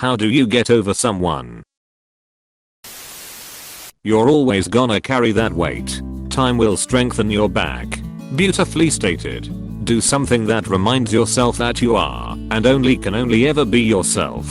How do you get over someone? You're always gonna carry that weight. Time will strengthen your back. Beautifully stated. Do something that reminds yourself that you are and can only ever be yourself.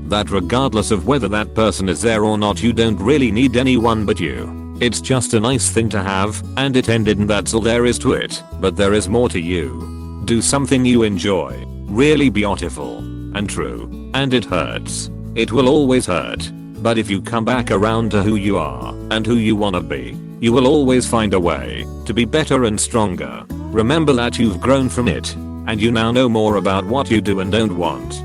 That regardless of whether that person is there or not, you don't really need anyone but you. It's just a nice thing to have, and it ended and that's all there is to it. But there is more to you. Do something you enjoy. Really beautiful and true. And it hurts. It will always hurt. But if you come back around to who you are and who you wanna be, you will always find a way to be better and stronger. Remember that you've grown from it, and you now know more about what you do and don't want.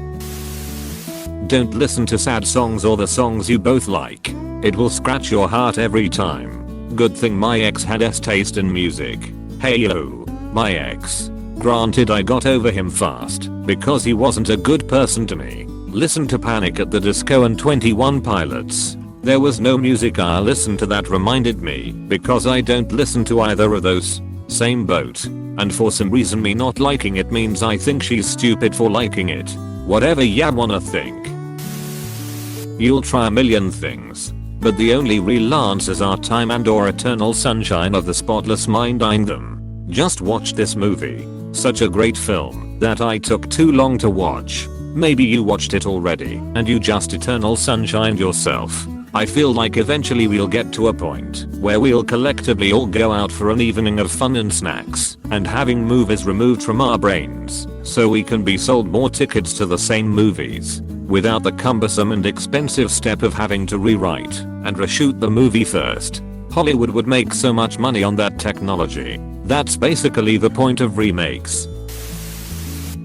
Don't listen to sad songs or the songs you both like. It will scratch your heart every time. Good thing my ex had taste in music. Hey yo, my ex. Granted, I got over him fast because he wasn't a good person to me. Listen to Panic at the Disco and 21 Pilots. There was no music I listened to that reminded me, because I don't listen to either of those. Same boat. And for some reason me not liking it means I think she's stupid for liking it. Whatever ya wanna think. You'll try a million things, but the only real answers are time and or eternal sunshine of the spotless mind in them. Just watch this movie. Such a great film that I took too long to watch. Maybe you watched it already and you just eternal sunshine yourself. I feel like eventually we'll get to a point where we'll collectively all go out for an evening of fun and snacks and having movies removed from our brains so we can be sold more tickets to the same movies without the cumbersome and expensive step of having to rewrite and reshoot the movie first. Hollywood would make so much money on that technology. That's basically the point of remakes.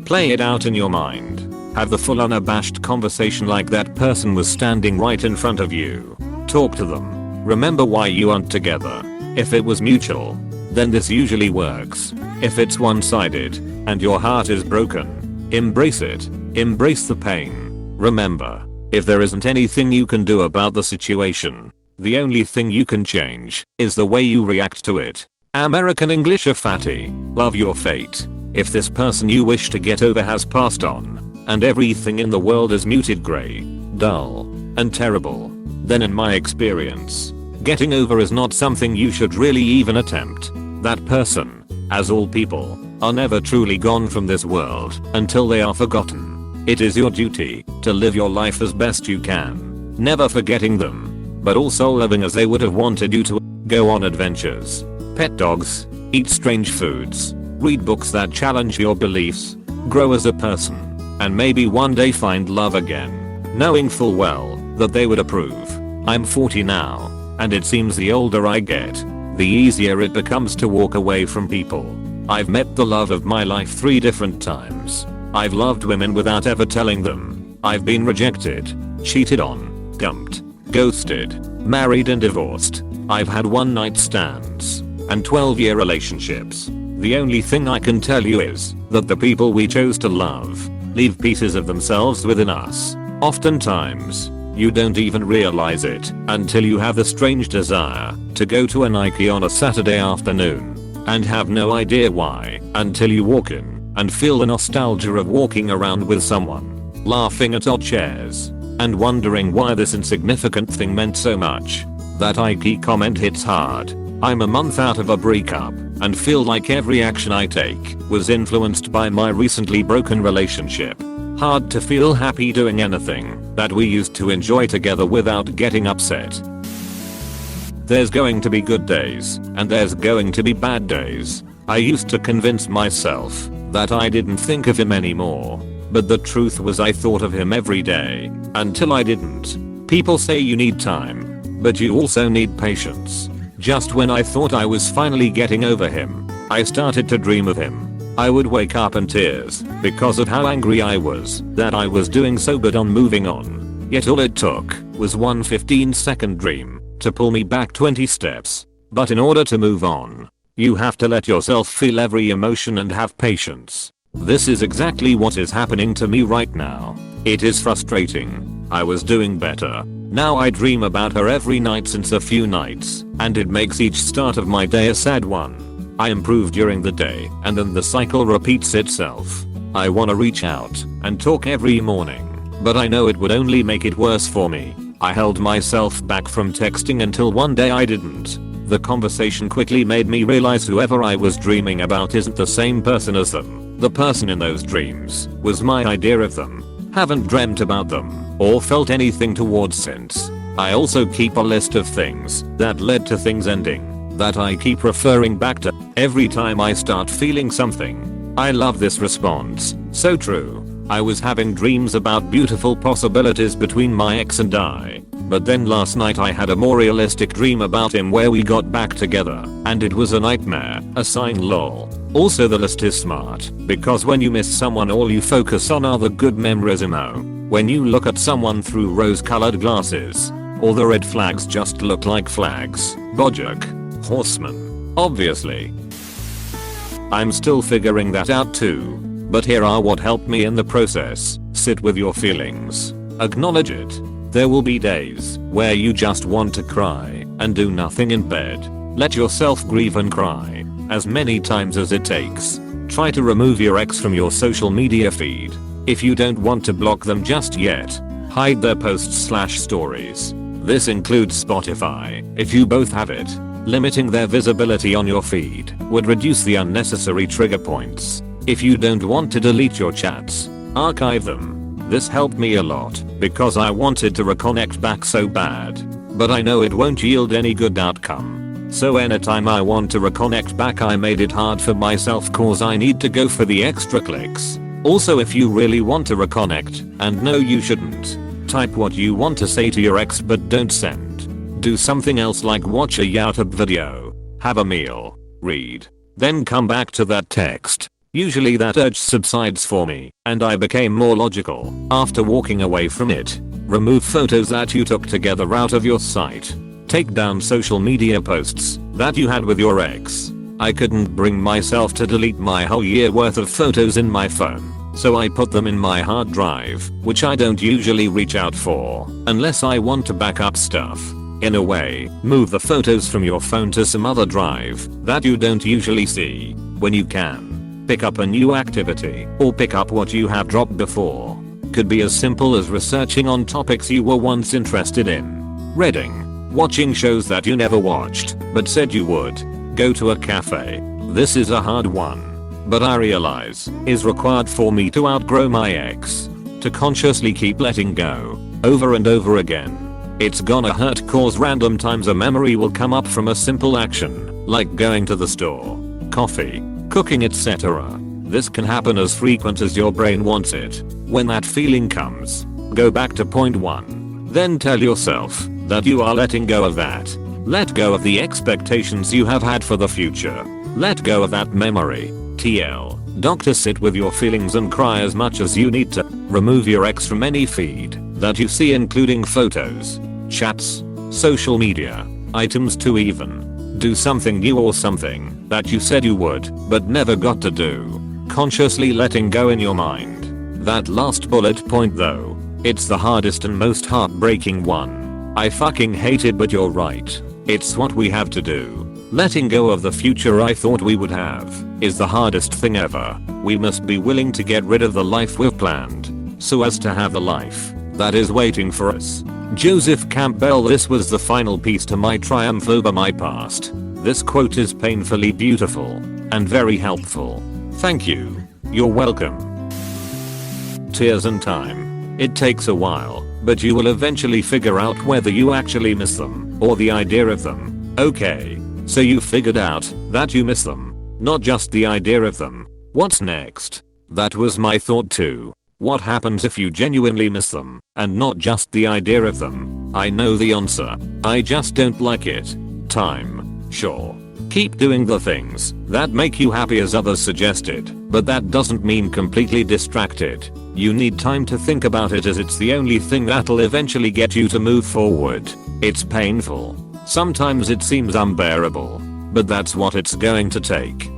Play it out in your mind. Have the full unabashed conversation like that person was standing right in front of you. Talk to them. Remember why you aren't together. If it was mutual, then this usually works. If it's one-sided and your heart is broken, embrace it. Embrace the pain. Remember, if there isn't anything you can do about the situation, the only thing you can change is the way you react to it. American English of fatty. Love your fate. If this person you wish to get over has passed on, and everything in the world is muted grey, dull, and terrible, then in my experience, getting over is not something you should really even attempt. That person, as all people, are never truly gone from this world until they are forgotten. It is your duty to live your life as best you can, never forgetting them, but also living as they would have wanted you to. Go on adventures, pet dogs, eat strange foods, read books that challenge your beliefs, grow as a person, and maybe one day find love again, knowing full well that they would approve. I'm 40 now, and it seems the older I get, the easier it becomes to walk away from people. I've met the love of my life 3 different times. I've loved women without ever telling them. I've been rejected, cheated on, dumped, ghosted, married and divorced. I've had one-night stands and 12-year relationships. The only thing I can tell you is that the people we chose to love leave pieces of themselves within us. Oftentimes, you don't even realize it until you have the strange desire to go to a Nike on a Saturday afternoon and have no idea why until you walk in and feel the nostalgia of walking around with someone, laughing at odd chairs, and wondering why this insignificant thing meant so much. That Nike comment hits hard. I'm a month out of a breakup and feel like every action I take was influenced by my recently broken relationship. Hard to feel happy doing anything that we used to enjoy together without getting upset. There's going to be good days and there's going to be bad days. I used to convince myself that I didn't think of him anymore, but the truth was I thought of him every day until I didn't. People say you need time, but you also need patience. Just when I thought I was finally getting over him, I started to dream of him. I would wake up in tears because of how angry I was that I was doing so good on moving on. Yet all it took was one 15-second dream to pull me back 20 steps. But in order to move on, you have to let yourself feel every emotion and have patience. This is exactly what is happening to me right now. It is frustrating. I was doing better. Now I dream about her every night since a few nights, and it makes each start of my day a sad one. I improve during the day, and then the cycle repeats itself. I wanna reach out and talk every morning, but I know it would only make it worse for me. I held myself back from texting until one day I didn't. The conversation quickly made me realize whoever I was dreaming about isn't the same person as them. The person in those dreams was my idea of them. Haven't dreamt about them or felt anything towards since. I also keep a list of things that led to things ending that I keep referring back to every time I start feeling something. I love this response. So true. I was having dreams about beautiful possibilities between my ex and I. But then last night I had a more realistic dream about him where we got back together and it was a nightmare. A sign lol. Also the list is smart because when you miss someone all you focus on are the good memories when you look at someone through rose-colored glasses, all the red flags just look like flags. Bojack Horseman. Obviously. I'm still figuring that out too. But here are what helped me in the process. Sit with your feelings. Acknowledge it. There will be days where you just want to cry and do nothing in bed. Let yourself grieve and cry as many times as it takes. Try to remove your ex from your social media feed. If you don't want to block them just yet, hide their posts/stories. This includes Spotify if you both have it. Limiting their visibility on your feed would reduce the unnecessary trigger points. If you don't want to delete your chats, archive them. This helped me a lot because I wanted to reconnect back so bad. But I know it won't yield any good outcome. So anytime I want to reconnect back I made it hard for myself cause I need to go for the extra clicks. Also if you really want to reconnect, and no you shouldn't, type what you want to say to your ex but don't send. Do something else like watch a YouTube video, have a meal, read, then come back to that text. Usually that urge subsides for me, and I became more logical after walking away from it. Remove photos that you took together out of your sight. Take down social media posts that you had with your ex. I couldn't bring myself to delete my whole year worth of photos in my phone, so I put them in my hard drive, which I don't usually reach out for, unless I want to back up stuff. In a way, move the photos from your phone to some other drive that you don't usually see when you can. Pick up a new activity or pick up what you have dropped before. Could be as simple as researching on topics you were once interested in. Reading. Watching shows that you never watched but said you would. Go to a cafe. This is a hard one, but I realize is required for me to outgrow my ex. To consciously keep letting go over and over again. It's gonna hurt cause random times a memory will come up from a simple action like going to the store, coffee, cooking, etc. This can happen as frequent as your brain wants it. When that feeling comes, go back to point 1. Then tell yourself that you are letting go of that. Let go of the expectations you have had for the future. Let go of that memory. TL. Doctor, sit with your feelings and cry as much as you need to. Remove your ex from any feed that you see, including photos, chats, social media, items too even. Do something new or something that you said you would but never got to do. Consciously letting go in your mind. That last bullet point though, it's the hardest and most heartbreaking one. I fucking hate it but you're right. It's what we have to do. Letting go of the future I thought we would have is the hardest thing ever. We must be willing to get rid of the life we've planned so as to have the life that is waiting for us. Joseph Campbell. This was the final piece to my triumph over my past. This quote is painfully beautiful and very helpful. Thank you. You're welcome. Tears and time. It takes a while, but you will eventually figure out whether you actually miss them or the idea of them. Okay, so you figured out that you miss them, not just the idea of them. What's next? That was my thought too. What happens if you genuinely miss them and not just the idea of them? I know the answer. I just don't like it. Time. Sure. Keep doing the things that make you happy as others suggested, but that doesn't mean completely distracted. You need time to think about it as it's the only thing that'll eventually get you to move forward. It's painful. Sometimes it seems unbearable, but that's what it's going to take.